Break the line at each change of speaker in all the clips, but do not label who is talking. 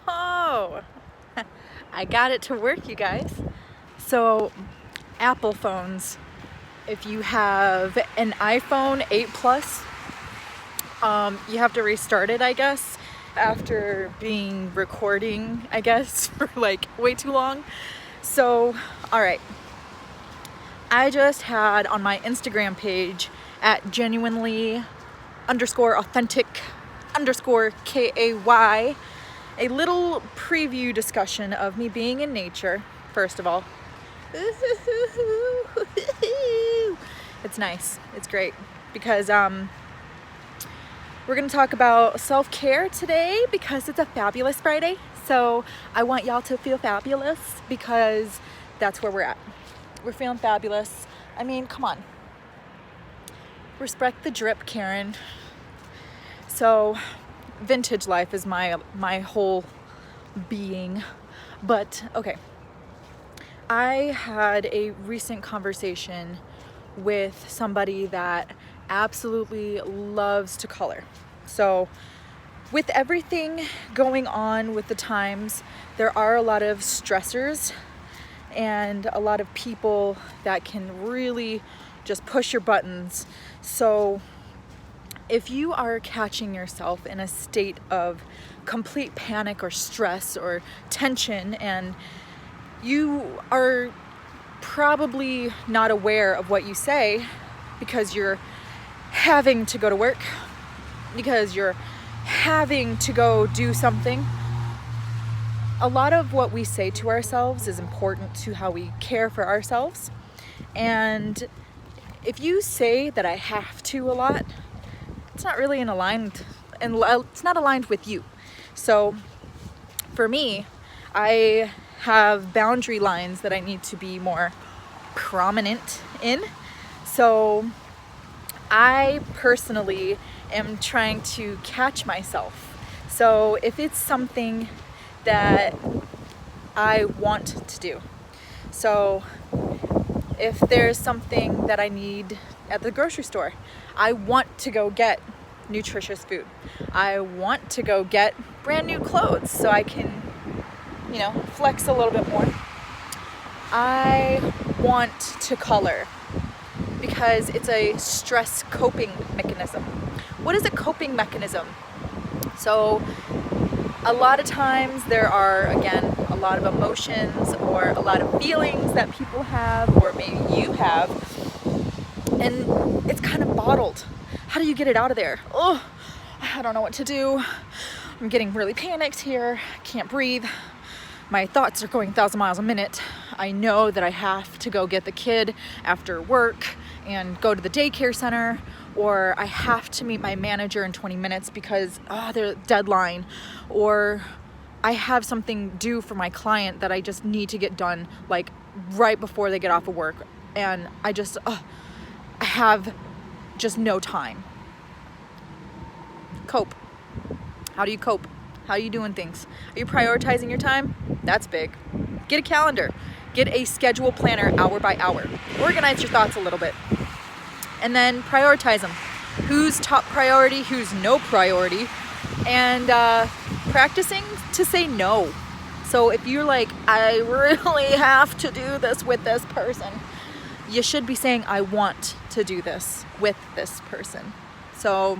Oh, I got it to work, you guys. So, Apple phones, if you have an iPhone 8 Plus, you have to restart it, I guess, after being recording, I guess, for like way too long. So, all right. I just had on my Instagram page at genuinely underscore authentic underscore KAY a little preview discussion of me being in nature, first of all. It's nice. It's great because we're going to talk about self-care today because it's a fabulous Friday. So I want y'all to feel fabulous because that's where we're at. We're feeling fabulous. I mean, come on. Respect the drip, Karen. So vintage life is my whole being. But okay. I had a recent conversation with somebody that absolutely loves to color. So with everything going on with the times, there are a lot of stressors and a lot of people that can really just push your buttons. So if you are catching yourself in a state of complete panic or stress or tension, and you are probably not aware of what you say because you're having to go to work, because you're having to go do something, a lot of what we say to ourselves is important to how we care for ourselves. And if you say that I have to a lot, it's not really it's not aligned with you. So for me, I have boundary lines that I need to be more prominent in. So I personally am trying to catch myself. So if it's something that I want to do, so if there's something that I need at the grocery store, I want to go get nutritious food. I want to go get brand new clothes so I can, flex a little bit more. I want to color because it's a stress coping mechanism. What is a coping mechanism? So a lot of times there are, again, a lot of emotions or a lot of feelings that people have, or maybe you have, and it's kind of bottled. How do you get it out of there? Oh, I don't know what to do. I'm getting really panicked here. I can't breathe. My thoughts are going 1,000 miles a minute. I know that I have to go get the kid after work and go to the daycare center, or I have to meet my manager in 20 minutes because their deadline, or I have something due for my client that I just need to get done like right before they get off of work, and I have just no time. Cope. How do you cope? How are you doing things? Are you prioritizing your time? That's big. Get a calendar. Get a schedule planner hour by hour. Organize your thoughts a little bit. And then prioritize them. Who's top priority? Who's no priority? And practicing to say no. So if you're like, I really have to do this with this person, you should be saying, I want to do this with this person. So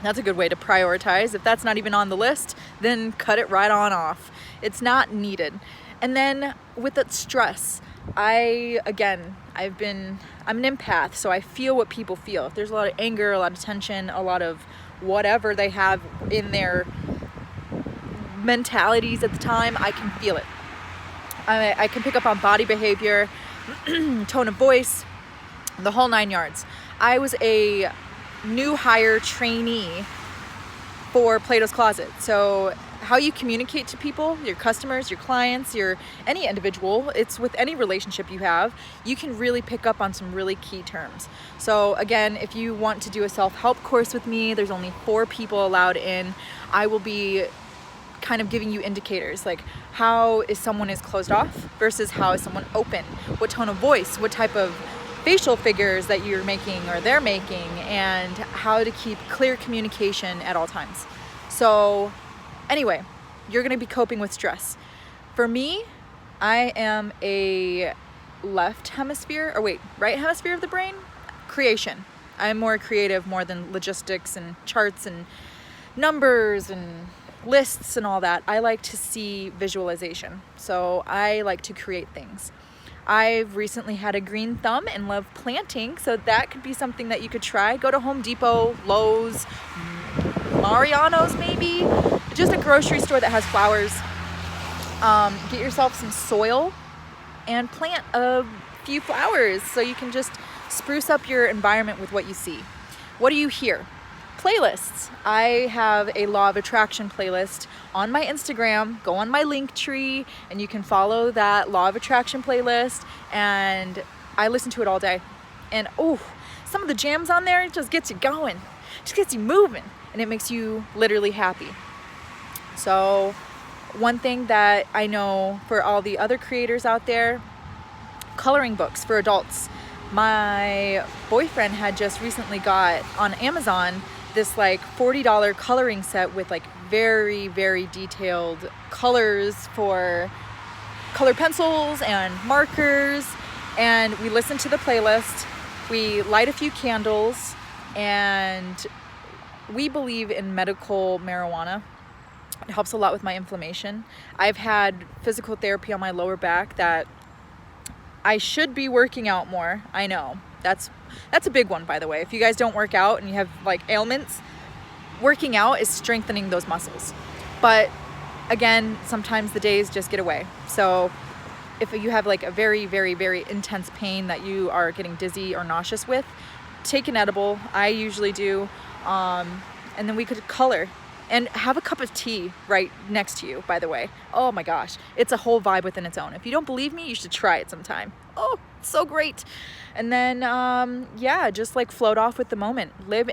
that's a good way to prioritize. If that's not even on the list, then cut it right on off. It's not needed. And then with that stress, I'm an empath, so I feel what people feel. If there's a lot of anger, a lot of tension, a lot of whatever they have in their mentalities at the time, I can feel it. I can pick up on body behavior, tone of voice, the whole 9 yards. I was a new hire trainee for Plato's Closet. So how you communicate to people, your customers, your clients, any individual, it's with any relationship you have, you can really pick up on some really key terms. So again, if you want to do a self-help course with me, there's only 4 people allowed in. I will be kind of giving you indicators, like how is someone is closed off versus how is someone open, what tone of voice, what type of facial figures that you're making or they're making, and how to keep clear communication at all times. So anyway, you're gonna be coping with stress. For me, I am a right hemisphere of the brain, creation. I'm more creative more than logistics and charts and numbers and lists and all that. I like to see visualization. So I like to create things. I've recently had a green thumb and love planting, so that could be something that you could try. Go to Home Depot, Lowe's, Mariano's maybe, just a grocery store that has flowers. Get yourself some soil and plant a few flowers so you can just spruce up your environment with what you see. What do you hear? Playlists. I have a law of attraction playlist on my Instagram. Go on my link tree and you can follow that law of attraction playlist, and I listen to it all day. And some of the jams on there, it just gets you going, just gets you moving, and it makes you literally happy. So one thing that I know for all the other creators out there, coloring books for adults. My boyfriend had just recently got on Amazon this like $40 coloring set with like very, very detailed colors for color pencils and markers. And we listen to the playlist, we light a few candles, and we believe in medical marijuana. It helps a lot with my inflammation. I've had physical therapy on my lower back that I should be working out more. I know. That's a big one, by the way. If you guys don't work out and you have like ailments, working out is strengthening those muscles. But again, sometimes the days just get away. So if you have like a very, very, very intense pain that you are getting dizzy or nauseous with, take an edible. I usually do. And then we could color. And have a cup of tea right next to you, by the way. Oh my gosh, it's a whole vibe within its own. If you don't believe me, you should try it sometime. Oh, it's so great. And then, just like float off with the moment. Live